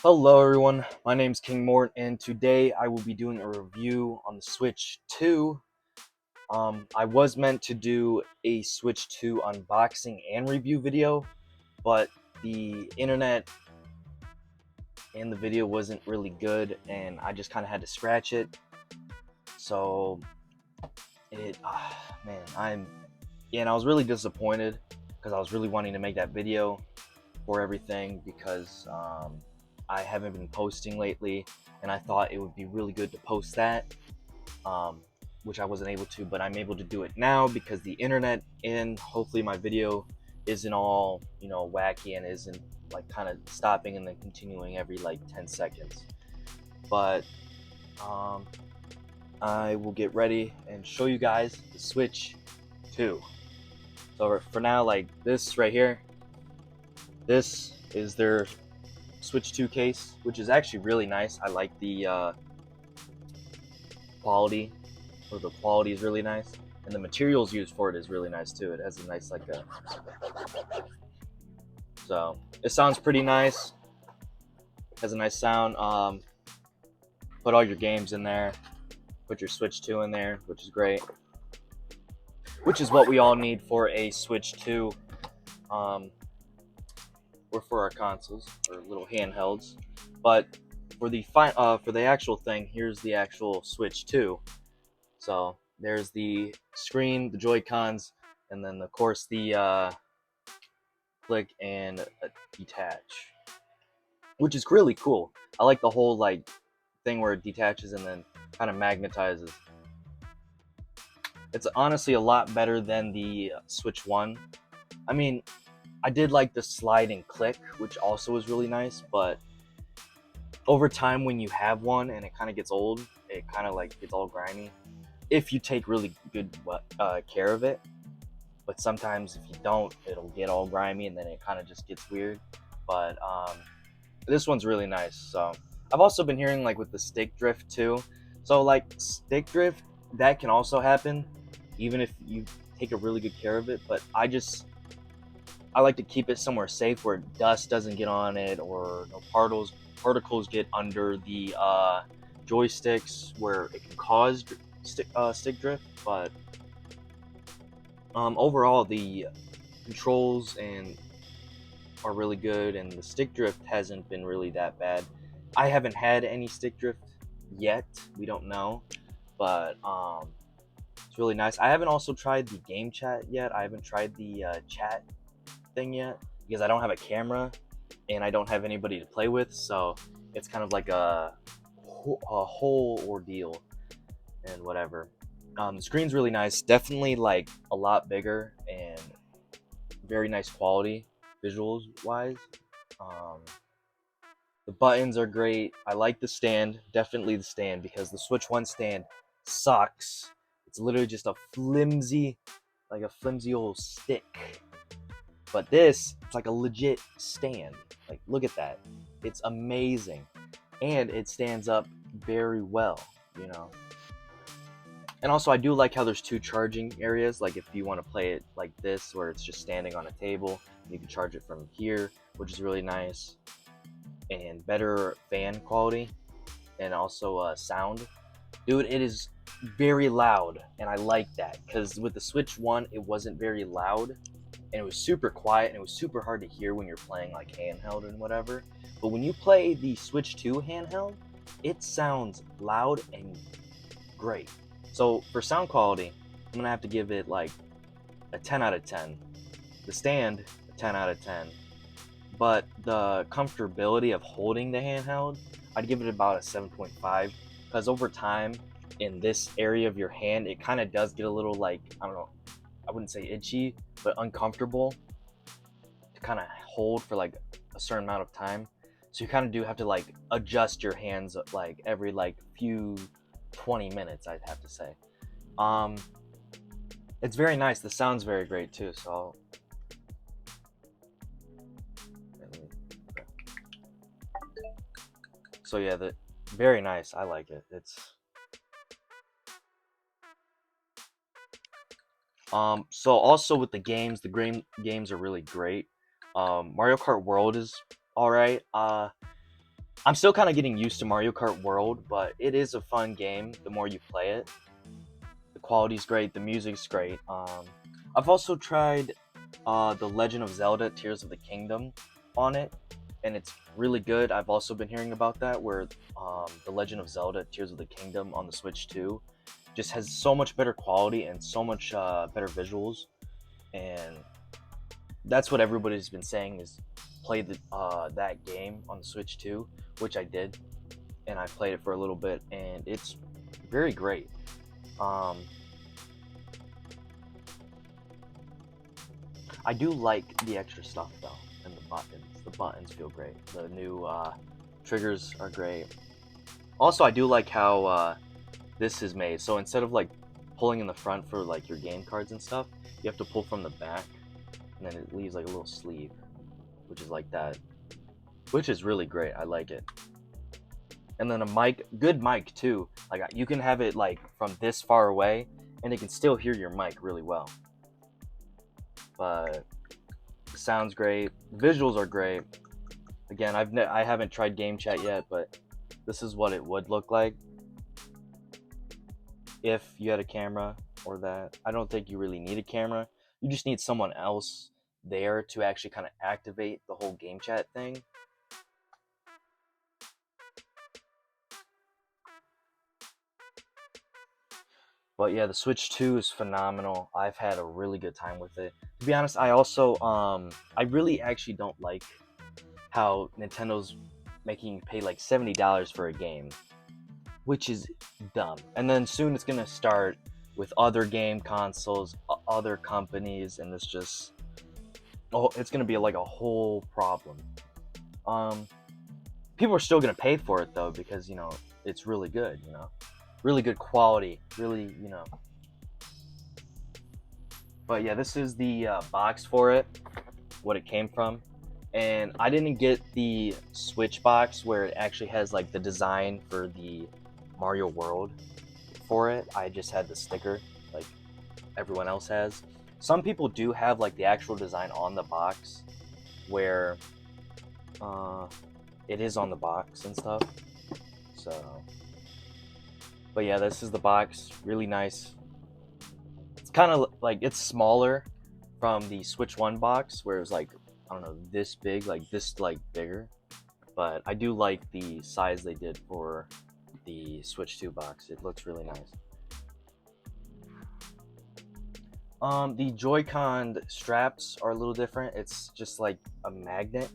Hello everyone, my name is King Mort, and today I will be doing a review on the Switch 2. I was meant to do a Switch 2 unboxing and review video, but the internet and the video wasn't really good, and I just kind of had to scratch it. So man, and I was really disappointed because I was really wanting to make that video for everything because I haven't been posting lately, and I thought it would be really good to post that, which I wasn't able to, but I'm able to do it now because the internet and hopefully my video isn't all wacky and isn't like kind of stopping and then continuing every like 10 seconds. But I will get ready and show you guys the Switch 2. So for now, like this right here, this is their Switch 2 case, which is actually really nice. I like the quality, or the quality is really nice, and the materials used for it is really nice too. It has a nice so it sounds pretty nice. Has a nice sound. Put all your games in there. Put your Switch 2 in there, which is great. Which is what we all need for a Switch 2. Or for our consoles or little handhelds. But for the actual thing, here's the actual Switch 2. So there's the screen, the Joy-Cons, and then of course the click and detach, which is really cool. I like the whole like thing where it detaches and then kind of magnetizes. It's honestly a lot better than the Switch 1. I mean, I did like the slide and click, which also was really nice, but over time when you have one and it kind of gets old, it kind of like gets all grimy if you take really good care of it. But sometimes if you don't, it'll get all grimy and then it kind of just gets weird. But this one's really nice. So I've also been hearing like with the stick drift too. So like stick drift, that can also happen even if you take a really good care of it. But I like to keep it somewhere safe where dust doesn't get on it or no particles get under the joysticks where it can cause stick drift. But overall, the controls and are really good, and the stick drift hasn't been really that bad. I haven't had any stick drift yet. We don't know, but it's really nice. I haven't also tried the game chat yet. I haven't tried the chat thing yet because I don't have a camera and I don't have anybody to play with. So it's kind of like a whole ordeal and whatever. The screen's really nice. Definitely like a lot bigger and very nice quality visuals wise. Um, the buttons are great. I like the stand. Definitely the stand because the Switch 1 stand sucks. It's literally just a flimsy old stick. But this, it's like a legit stand. Like, look at that. It's amazing. And it stands up very well, you know. And also, I do like how there's two charging areas. Like, if you want to play it like this, where it's just standing on a table, you can charge it from here, which is really nice. And better fan quality. And also sound. Dude, it is very loud. And I like that. Because with the Switch 1, it wasn't very loud. And it was super quiet. And it was super hard to hear when you're playing, like, handheld and whatever. But when you play the Switch 2 handheld, it sounds loud and great. So for sound quality, I'm gonna have to give it like a 10 out of 10. The stand, a 10 out of 10. But the comfortability of holding the handheld, I'd give it about a 7.5. Because over time, in this area of your hand, it kind of does get a little like, I don't know, I wouldn't say itchy, but uncomfortable to kind of hold for like a certain amount of time. So you kind of do have to like adjust your hands like every like few 20 minutes, I'd have to say. Um, it's very nice. The sound's very great too. So yeah, the very nice. I like it. It's so also with the games, games are really great. Mario Kart World is all right. I'm still kind of getting used to Mario Kart World, but it is a fun game the more you play it. The quality's great, the music's great. I've also tried The Legend of Zelda Tears of the Kingdom on it, and it's really good. I've also been hearing about that, where The Legend of Zelda Tears of the Kingdom on the Switch 2 just has so much better quality and so much better visuals, and that's what everybody's been saying is play that game on the Switch 2, which I did, and I played it for a little bit, and it's very great. Um, I do like the extra stuff though, and the buttons. The buttons feel great. The new triggers are great. Also, I do like how this is made. So instead of like pulling in the front for like your game cards and stuff, you have to pull from the back, and then it leaves like a little sleeve, which is like that, which is really great. I like it. And then a mic, good mic too. Like you can have it like from this far away, and it can still hear your mic really well. But sounds great. Visuals are great. Again, I haven't tried game chat yet, but this is what it would look like if you had a camera or that. I don't think you really need a camera. You just need someone else there to actually kind of activate the whole game chat thing. But yeah, the Switch 2 is phenomenal. I've had a really good time with it. To be honest, I also I really actually don't like how Nintendo's making you pay like $70 for a game, which is dumb. And then soon it's gonna start with other game consoles, other companies, and it's just it's gonna be like a whole problem. Um, People are still gonna pay for it though because it's really good. Really good quality. Really. But yeah, this is the box for it, what it came from. And I didn't get the Switch box where it actually has like the design for the Mario World for it. I just had the sticker like everyone else has. Some people do have like the actual design on the box where it is on the box and stuff. So, but yeah, this is the box. Really nice. It's kind of like it's smaller from the Switch 1 box where it was like I don't know, this big, like this like bigger. But I do like the size they did for the Switch 2 box. It looks really nice. The Joy-Con straps are a little different. It's just like a magnet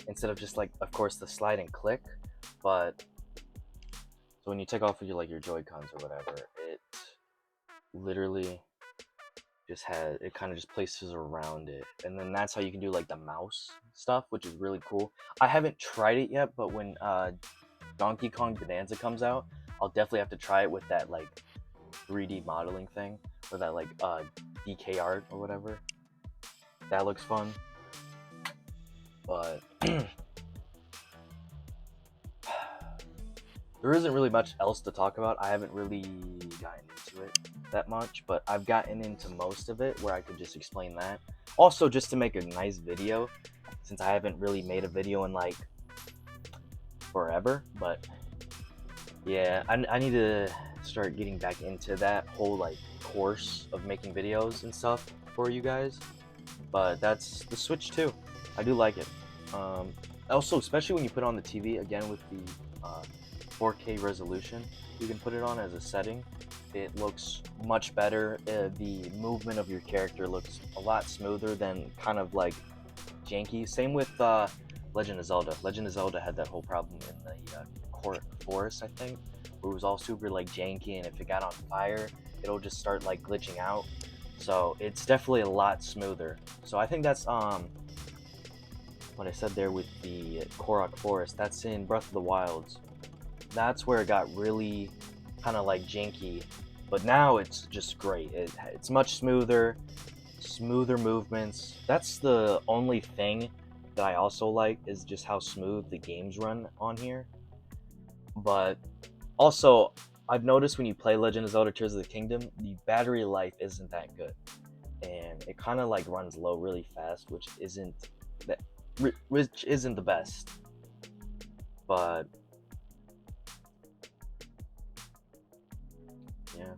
instead of just like, of course, the slide and click. But so when you take off your Joy-Cons or whatever, it literally it kind of just places around it, and then that's how you can do like the mouse stuff, which is really cool. I haven't tried it yet, but when Donkey Kong Bonanza comes out, I'll definitely have to try it with that like 3D modeling thing, or that like DK art or whatever. That looks fun. But there isn't really much else to talk about. I haven't really gotten into it that much, but I've gotten into most of it where I could just explain that. Also, just to make a nice video, since I haven't really made a video in like forever, but yeah, I need to start getting back into that whole like course of making videos and stuff for you guys. But that's the Switch 2. I do like it. Also, especially when you put it on the TV, again with the 4K resolution, you can put it on as a setting. It looks much better. The movement of your character looks a lot smoother than kind of like janky. Same with Legend of Zelda. Legend of Zelda had that whole problem in the Court Forest, I think, where it was all super like janky, and if it got on fire, it'll just start like glitching out. So it's definitely a lot smoother. So I think that's what I said there with the Korok Forest. That's in Breath of the Wilds. That's where it got really kind of like janky, but now it's just great. It's much smoother movements. That's the only thing that I also like, is just how smooth the games run on here. But also, I've noticed when you play Legend of Zelda Tears of the Kingdom, the battery life isn't that good, and it kind of like runs low really fast, which isn't the best. But Yeah.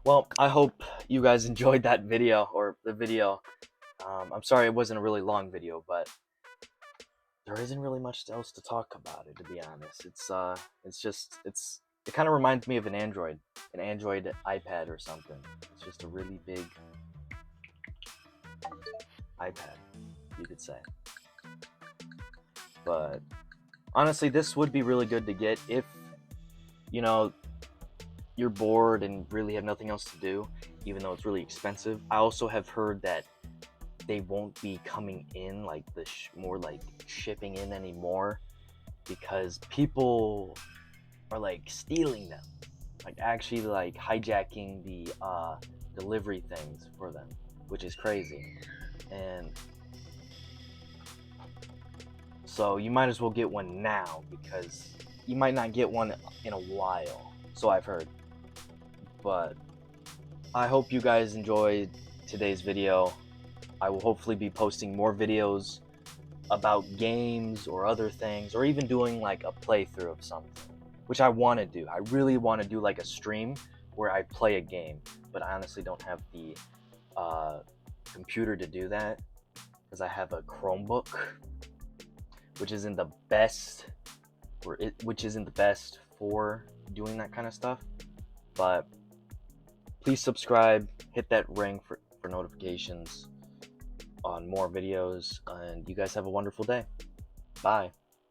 Well, I hope you guys enjoyed that video, or the video. I'm sorry it wasn't a really long video, but there isn't really much else to talk about it, to be honest. It kind of reminds me of an Android iPad or something. It's just a really big iPad, you could say. But honestly, this would be really good to get if, you know, you're bored and really have nothing else to do, even though it's really expensive. I also have heard that they won't be coming in, like more like shipping in anymore, because people are like stealing them, like actually like hijacking the delivery things for them, which is crazy. And so you might as well get one now, because you might not get one in a while, so I've heard. But I hope you guys enjoyed today's video. I will hopefully be posting more videos about games or other things, or even doing like a playthrough of something, which I want to do. I really want to do like a stream where I play a game, but I honestly don't have the computer to do that, because I have a Chromebook, which isn't the best, which isn't the best for doing that kind of stuff. But please subscribe, hit that ring for notifications on more videos, and you guys have a wonderful day. Bye.